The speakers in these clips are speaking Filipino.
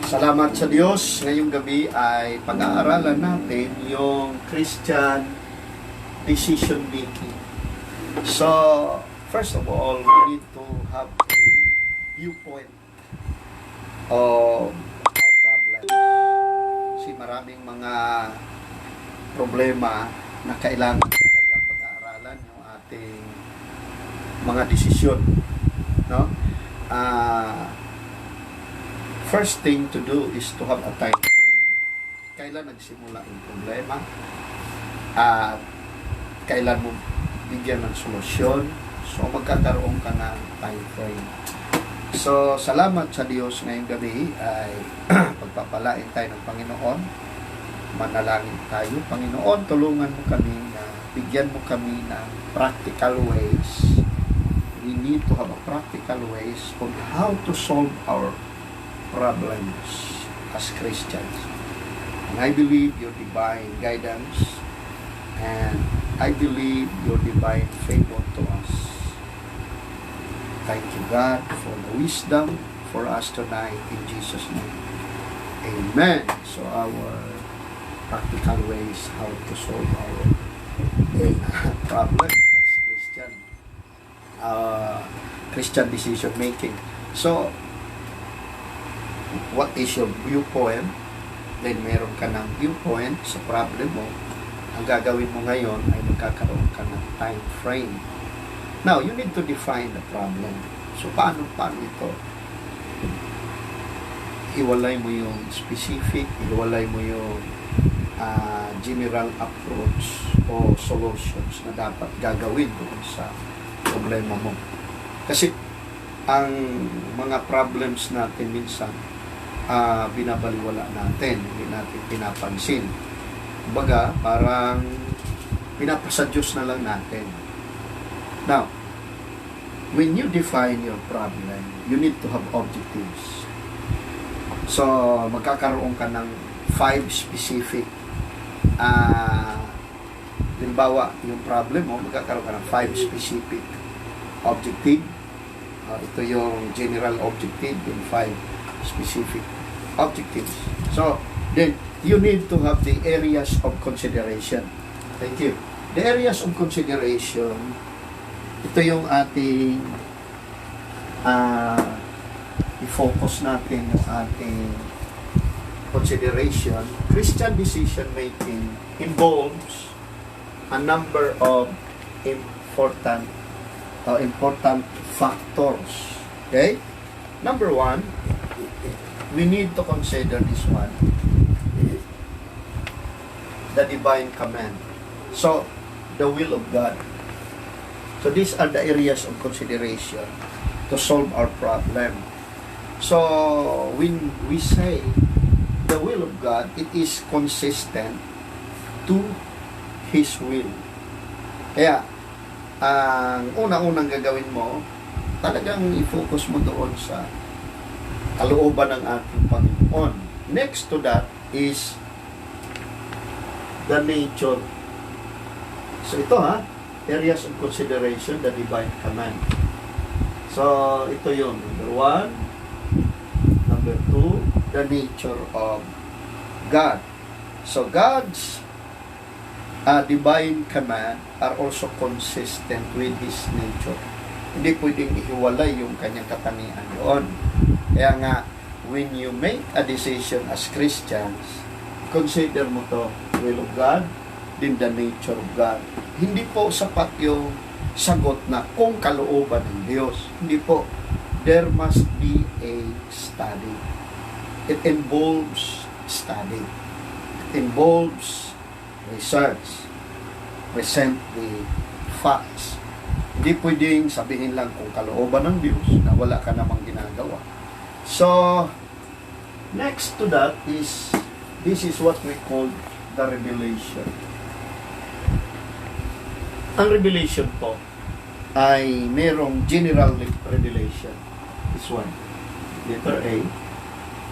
Salamat sa Diyos. Ngayong gabi ay pag-aaralan natin yung Christian decision making. So, first of all, we need to have a viewpoint of our problems. Kasi maraming mga problema na kailangan talaga pag-aaralan yung ating mga desisyon. No? First thing to do is to have a time frame. Kailan nagsimula yung problema at kailan mo bigyan ng solusyon. So magkakaroon ka ng time frame. So salamat sa Diyos ngayong gabi ay pagpapalain tayo ng Panginoon. Manalangin tayo. Panginoon, tulungan mo kami na bigyan mo kami ng practical ways. We need to have a practical ways on how to solve our problems as Christians. And I believe your divine guidance and I believe your divine favor to us. Thank you, God, for the wisdom for us tonight in Jesus' name. Amen. So our practical ways how to solve our problems as Christian decision making. So what is your viewpoint? Then meron ka ng viewpoint sa problem mo. Ang gagawin mo ngayon ay magkakaroon ka ng time frame. Now, you need to define the problem. So, paano ito? Hiwalay mo yung specific, hiwalay mo yung general approach o solutions na dapat gagawin doon sa problema mo. Kasi, ang mga problems natin minsan, binabaliwala natin, hindi natin pinapansin. Kumbaga, parang pinapasa Diyos na lang natin. Now, when you define your problem, you need to have objectives. So, magkakaroon ka ng 5 specific halimbawa, yung problem mo, magkakaroon ka ng 5 specific objective. Ito yung general objective, yung 5 specific objectives. So, then, you need to have the areas of consideration. Thank you. The areas of consideration, ito yung ating i-focus natin yung ating consideration. Christian decision making involves a number of important factors. Okay? Number 1, we need to consider this one, the divine command. So, the will of God. So, these are the areas of consideration to solve our problem. So, when we say the will of God, it is consistent to His will. Kaya, ang unang-unang gagawin mo, talagang i-focus mo doon sa kalooban ng ating Panginoon. Next to that is the nature. So ito areas of consideration, the divine command. So ito yung number 1, number 2, the nature of God. So God's divine command are also consistent with His nature. Hindi pwedeng ihiwalay yung kanyang katangian doon. Kaya nga, when you make a decision as Christians, consider mo to will of God, din the nature of God. Hindi po sapat yung sagot na kung kalooban ng Diyos. Hindi po. There must be a study. It involves study. It involves research. Present the facts. Hindi pwedeng sabihin lang kung kalooban ng Diyos na wala ka namang ginagawa. So, next to that is, this is what we call the revelation. Ang revelation po ay merong general revelation. This one, letter A.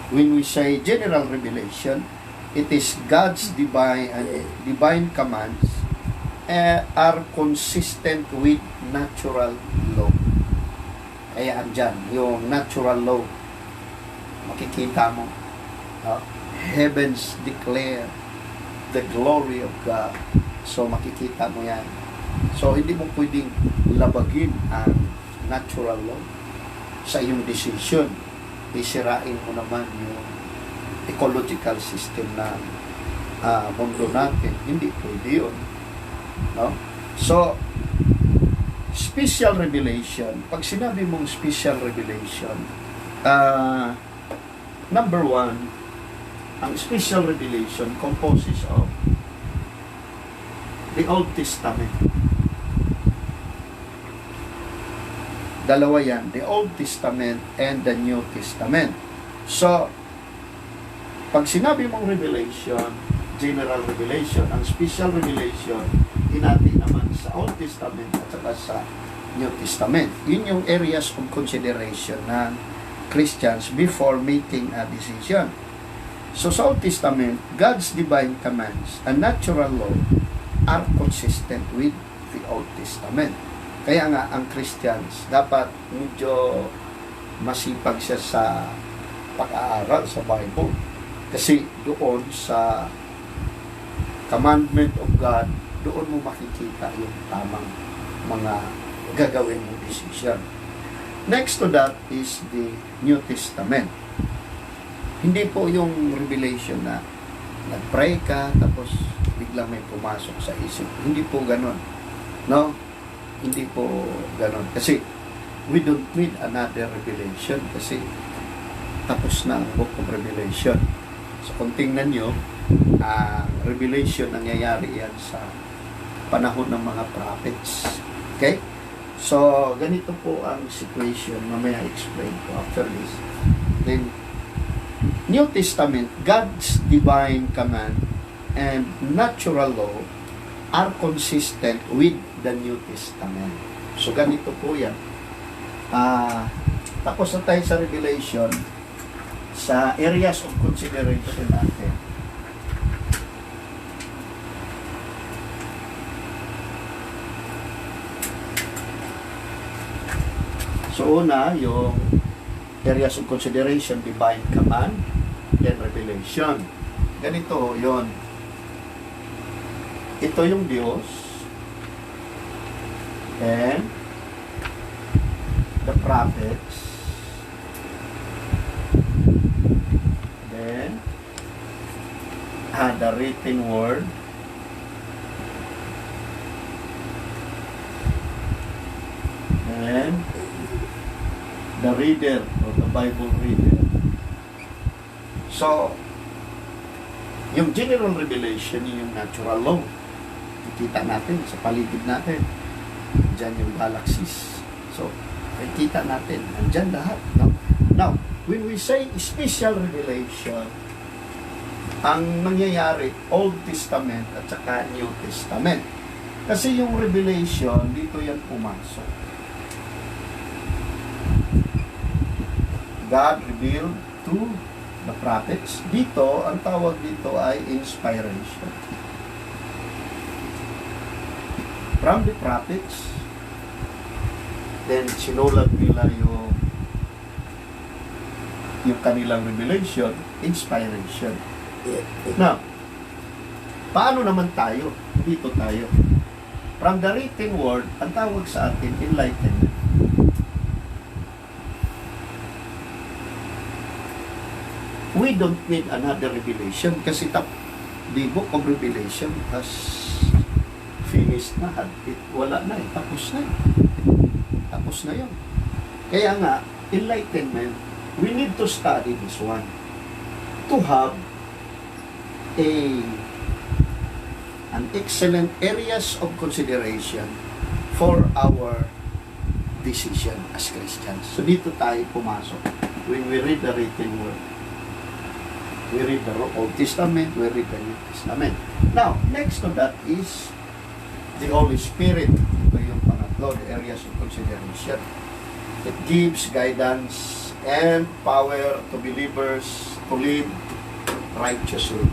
When we say general revelation, it is God's divine commands are consistent with natural law. Kaya andyan, yung natural law, makikita mo No? Heavens declare the glory of God. So makikita mo yan. So hindi mo pwedeng labagin ang natural law sa iyong decision. Isirain mo naman yung ecological system ng mundo natin. Hindi pwede yun. No? So, special revelation. Pag sinabi mong special revelation, number one, ang special revelation composes of the Old Testament. Dalawa yan, the Old Testament and the New Testament. So, pag sinabi mong revelation, general revelation, ang special revelation, hinati naman sa Old Testament at saka sa New Testament. Yun yung areas of consideration ng Christians before making a decision. So, sa Old Testament, God's divine commands and natural law are consistent with the Old Testament. Kaya nga, ang Christians, dapat medyo masipag siya sa pag-aaral sa Bible. Kasi doon sa commandment of God, doon mo makikita yung tamang mga gagawin mong decision. Next to that is the New Testament. Hindi po yung revelation na nag-pray ka, tapos biglang may pumasok sa isip. Hindi po ganon. No? Hindi po ganon. Kasi we don't need another revelation kasi tapos na ang book of Revelation. So kung tingnan nyo, ang revelation nangyayari yan sa panahon ng mga prophets. Okay? So, ganito po ang situation. Mamaya explain ko after this. Then, New Testament, God's divine command and natural law are consistent with the New Testament. So, ganito po yan. Tapos na tayo sa Revelation, sa areas of consideration natin. So, una, yung areas of consideration, divine command, then revelation. Ganito, yon. Ito yung Diyos, and the prophets, then the written word, and the reader or the Bible reader. So, yung general revelation, yung natural law, nakikita natin sa paligid natin. Diyan yung galaxies. So, nakikita natin. Nandyan lahat. No? Now, when we say special revelation, ang nangyayari, Old Testament at saka New Testament. Kasi yung revelation, dito yan pumasok. God revealed to the prophets. Dito, ang tawag dito ay inspiration. From the prophets, then sinulat nila yung kanilang revelation, inspiration. Now, paano naman tayo? Dito tayo. From the written word, ang tawag sa atin, enlightenment. We don't need another revelation kasi the book of Revelation has finished na. Wala na eh. Tapos na eh. Tapos na yun. Kaya nga, enlightenment, we need to study this one to have an excellent areas of consideration for our decision as Christians. So dito tayo pumasok when we read the written word. We read the Old Testament, we read the New Testament. Now, next to that is the Holy Spirit. Ito yung pangatlo, the areas of consideration. It gives guidance and power to believers to live righteously.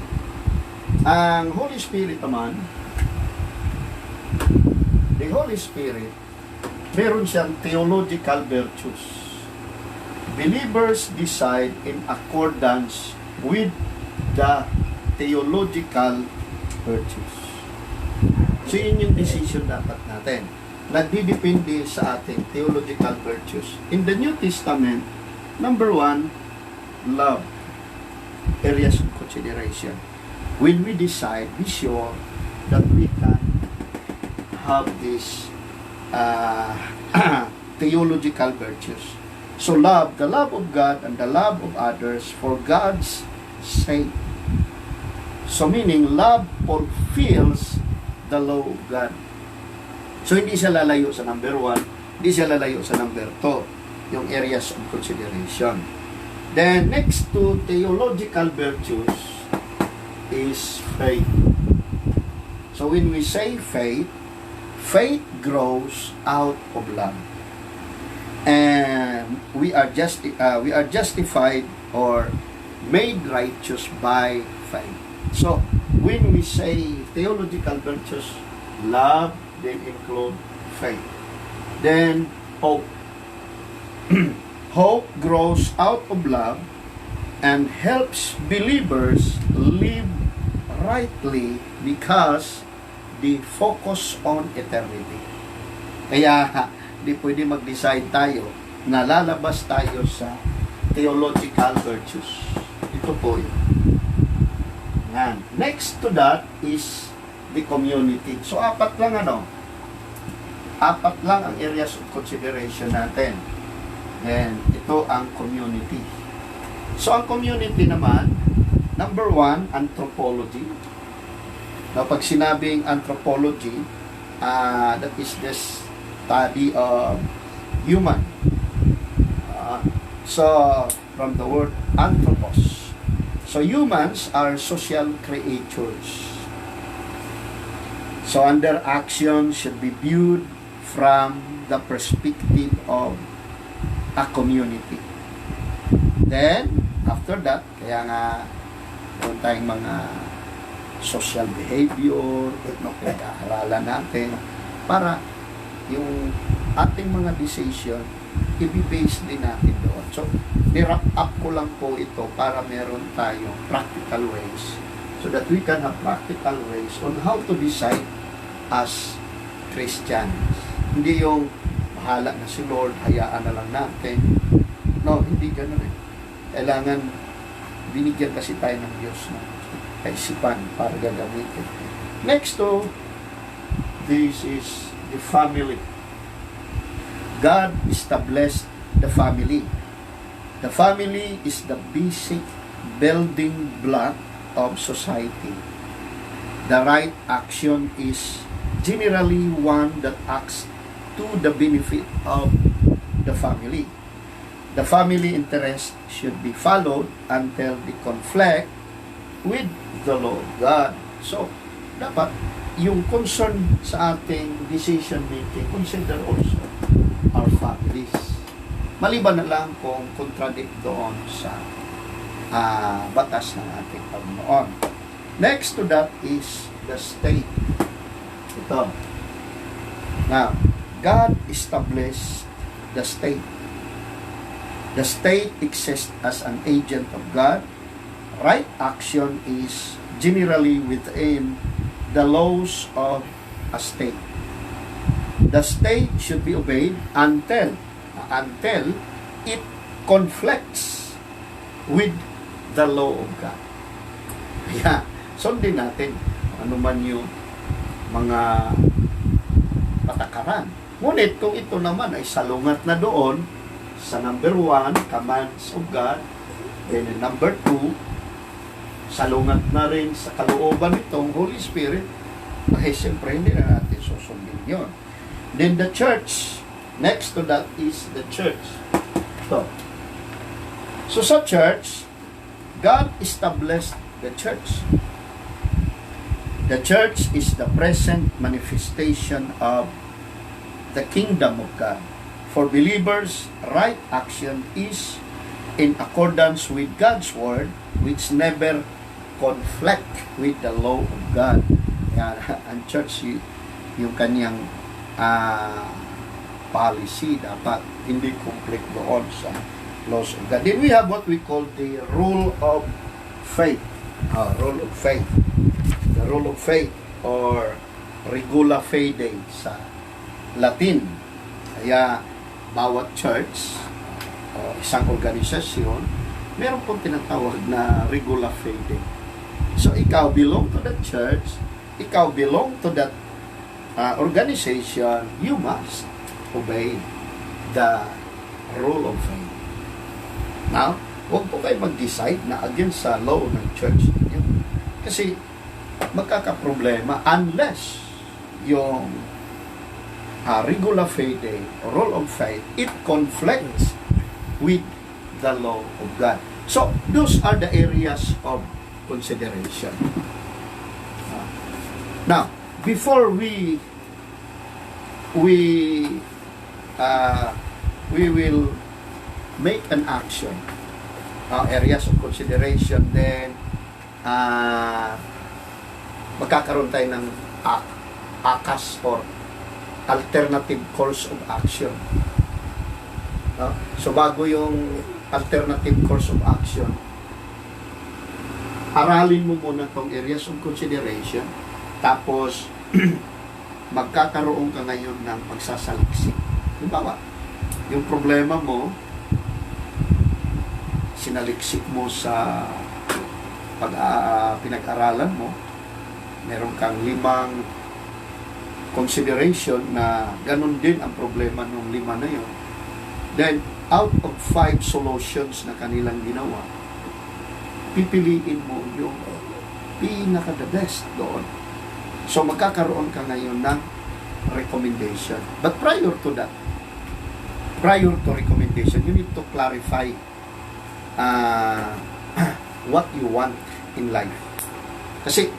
Ang Holy Spirit naman, the Holy Spirit, meron siyang theological virtues. Believers decide in accordance with the theological virtues. So, yun yung decision dapat natin. Nagdidepende sa ating theological virtues. In the New Testament, number 1, love. Areas of consideration. When we decide, be sure that we can have these theological virtues. So love, the love of God and the love of others for God's sake. So meaning, love fulfills the law of God. So hindi siya lalayo sa number 1, hindi siya lalayo sa number 2, yung areas of consideration. Then, next to theological virtues is faith. So, when we say faith, faith grows out of love. And we are justified or made righteous by faith. So, when we say theological virtues, love, they include faith. Then, hope. Hope grows out of love and helps believers live rightly because they focus on eternity. Kaya di pwede mag-decide tayo na lalabas tayo sa theological virtues. Ito po yun. Yan. Next to that is the community. So, apat lang ang areas of consideration natin. And ito ang community. So, ang community naman, number 1, anthropology. Now, pag sinabing anthropology, that is the study of human. So, from the word anthropos. So, humans are social creatures. So, their actions should be viewed from the perspective of a community. Then, after that, kaya nga, meron tayong mga social behavior, pinag-aaralan natin, para yung ating mga decision, i-base din natin doon. So, ni-wrap up ko lang po ito para meron tayong practical ways so that we can have practical ways on how to decide as Christians. Hindi yung bahala na si Lord, hayaan na lang natin. No, hindi gano'n eh. Kailangan binigyan kasi tayo ng Diyos na kaisipan para gagamitin. Next to, this is the family. God established the family. The family is the basic building block of society. The right action is generally one that acts to the benefit of the family. The family interest should be followed until they conflict with the law of God. So, dapat yung concern sa ating decision making, consider also our families. Maliban na lang kung contradict doon sa batas ng ating Panginoon. Next to that is the state. Ito. Now, God established the state. The state exists as an agent of God. Right action is generally within the laws of a state. The state should be obeyed until it conflicts with the law of God. Kaya, sundin natin ano man yung mga patakaran. Ngunit kung ito naman ay salungat na doon sa number 1, commands of God, then number 2, salungat na rin sa kalooban nitong Holy Spirit, ay siyempre hindi na natin susundin yun. Then the church, next to that is the church. So sa church, God established the church. The church is the present manifestation of the kingdom of God. For believers, right action is in accordance with God's word, which never conflict with the law of God. Yan, ang church, yung kanyang policy dapat hindi conflict doon sa laws of God. Then we have what we call the rule of faith. Rule of faith. The rule of faith or regula fide sa Latin. Kaya bawat church o isang organisasyon meron pong tinatawag na regula fide. So ikaw belong to that church, ikaw belong to that organization, you must obey the rule of faith. Now, huwag po kayo mag-decide na against sa law ng church niyo. Kasi magkakaproblema unless yung regula fide, rule of faith, it conflicts with the law of God. So, those are the areas of consideration. Now, before we will make an action, areas of consideration, then magkakaroon tayo ng ACAS or alternative course of action. So bago yung alternative course of action, aralin mo muna tong areas of consideration, tapos magkakaroon ka ngayon ng pagsasaliksik. Halimbawa, yung problema mo, sinaliksik mo sa pinag-aralan mo, meron kang 5 consideration na ganun din ang problema ng 5 na yun. Then, out of 5 solutions na kanilang ginawa, pipiliin mo yung pinaka-the best doon. So, magkakaroon ka ngayon ng recommendation. But prior to that, prior to recommendation, you need to clarify what you want in life. Kasi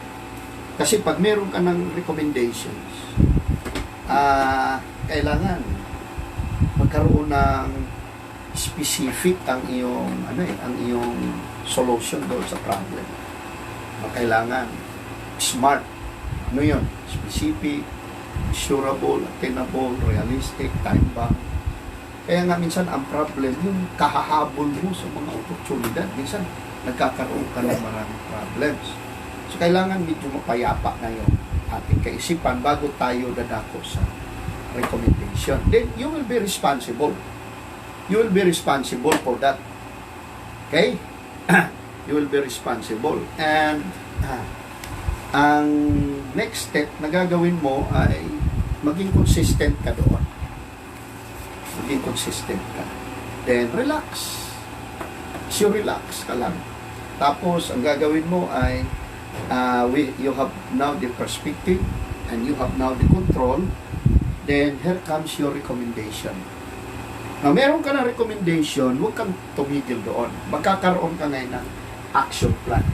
pag meron ka ng recommendations, kailangan magkaroon ng specific ang iyong solution doon sa problem. Kailangan smart. Ano yun? Specific, measurable, attainable, realistic, time-bound. Kaya nga minsan ang problem, yung kahahabol mo sa mga oportunidad, minsan nagkakaroon ka ng maraming problems. So kailangan medyo mapayapa na yung ating kaisipan bago tayo dadako sa recommendation. Then you will be responsible. You will be responsible for that. Okay? You will be responsible. And ang next step na gagawin mo ay maging consistent ka doon. Maging consistent ka. Then relax. So relax ka lang. Tapos ang gagawin mo ay you have now the perspective and you have now the control. Then here comes your recommendation. Now meron ka na recommendation, huwag kang tumigil doon. Magkakaroon ka ngayon ng action plan.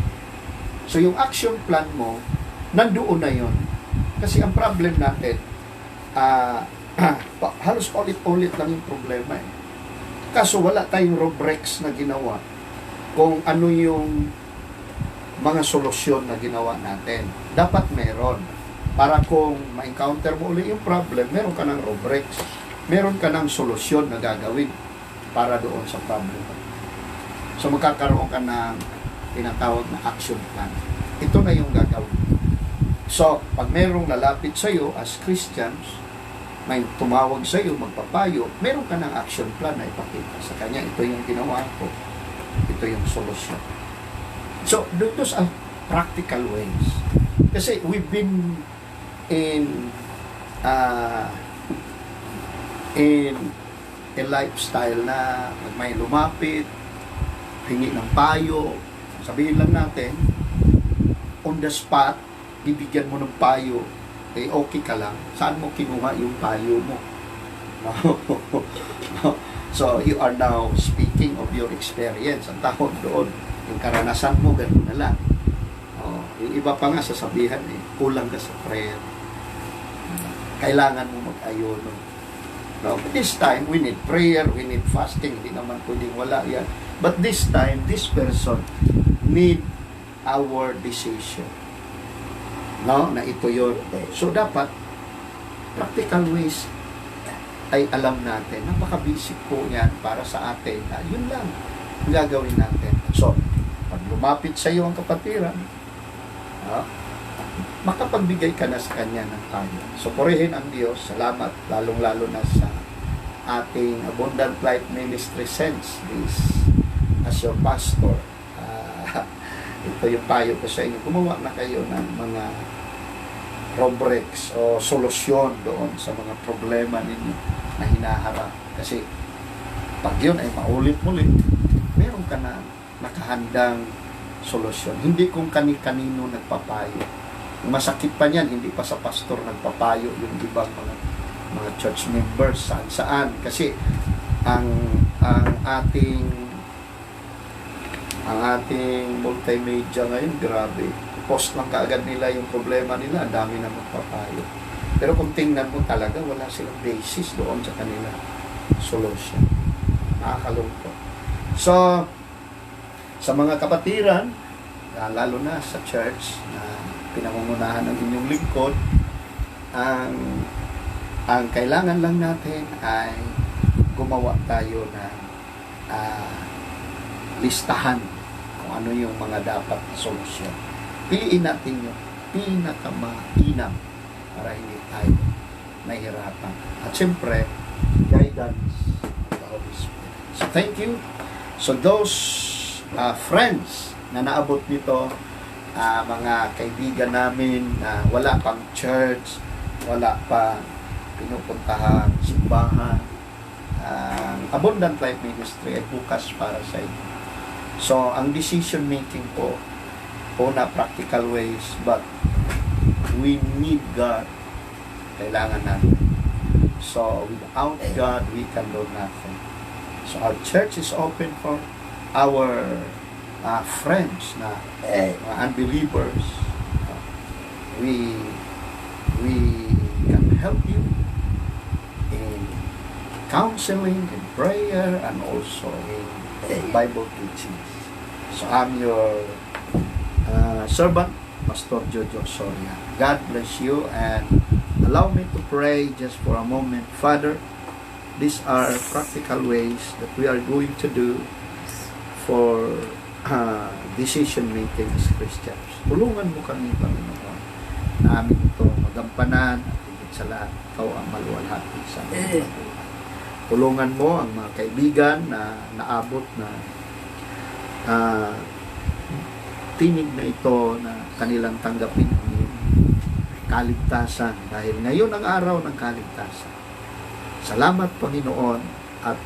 So yung action plan mo, nandoon na yon. Kasi ang problem natin, halos ulit-ulit lang yung problema eh. Kaso wala tayong rubrics na ginawa kung ano yung mga solusyon na ginawa natin. Dapat meron. Para kung ma-encounter mo ulit yung problem, meron ka ng rubrics. Meron ka ng solusyon na gagawin para doon sa problem. So magkakaroon ka ng tinatawag na action plan. Ito na yung gagawin. So, pag merong lalapit sa iyo as Christians, may tumawag sa iyo, magpapayo, meron ka ng action plan na ipakita sa kanya. Ito yung ginawa ko. Ito yung solusyon. So, those are practical ways. Kasi we've been in a lifestyle na may lumapit, hingi ng payo, sabihin lang natin, on the spot, bibigyan mo ng payo, eh okay ka lang. Saan mo kinuha yung payo mo? So, you are now speaking of your experience. Ang tawag doon, yung karanasan mo, gano'n na lang. Yung iba pa nga sasabihan, kulang ka sa prayer. Kailangan mo mag-ayuno. No, but this time, we need prayer, we need fasting. Hindi naman pwedeng wala yan. But this time, this person need our decision. No, na ito yun. So, dapat, practical ways ay alam natin. Napaka-basic po yan para sa atin. Yun lang ang gagawin natin. So, pag lumapit sa iyo ang kapatiran, makapagbigay ka na sa kanya ng payo. So, purihin ang Diyos. Salamat, lalong-lalo na sa ating Abundant Life Ministry Sense this as your pastor. Ito yung payo ko sa inyo. Gumawa na kayo ng mga rubrics o solusyon doon sa mga problema ninyo na hinaharap. Kasi pag yun ay maulit-ulit, meron ka na nakahandang solusyon. Hindi kung kani-kanino nagpapayo. Masakit pa niyan, hindi pa sa pastor nagpapayo yung ibang mga church members saan-saan. Kasi ang ating multimedia ngayon, grabe. Post lang kaagad nila yung problema nila, ang dami na magpapayo. Pero kung tingnan mo talaga, wala silang basis doon sa kanila solution. Nakakalungkot. So, sa mga kapatiran, lalo na sa church na pinangungunahan ng inyong lingkod, ang kailangan lang natin ay gumawa tayo ng listahan kung ano yung mga dapat solusyon. Piliin natin yung pinakamainam para hindi tayo nahihirapan. At siyempre, guidance of the Holy Spirit. So, thank you. So, those friends na naabot nito, mga kaibigan namin na wala pang church, wala pa pinupuntahan simbahan, Abundant Life Ministry ay bukas para sa inyo. So, ang decision making po, na practical ways, but we need God. Kailangan natin. So, without God, we can do nothing. So, our church is open for our friends na unbelievers. We can help you in counseling, in prayer, and also in Bible teachings. So I'm your servant, Pastor Jojo Soria. God bless you, and allow me to pray just for a moment. Father, these are practical ways that we are going to do for decision making as Christians. Tulungan mo kami, Panginoon, na amin ito magampanan at higit sa lahat, ikaw ang maluwalhati sa amin. Tulungan mo ang mga kaibigan na naabot na tinig na ito na kanilang tanggapin ang kaligtasan dahil ngayon ang araw ng kaligtasan. Salamat, Panginoon, at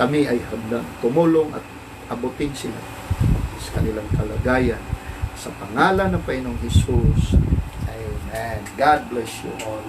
kami ay handang tumulong at abutin sila sa kanilang kalagayan. Sa pangalan ng Panginoong Hesus. Amen. God bless you all.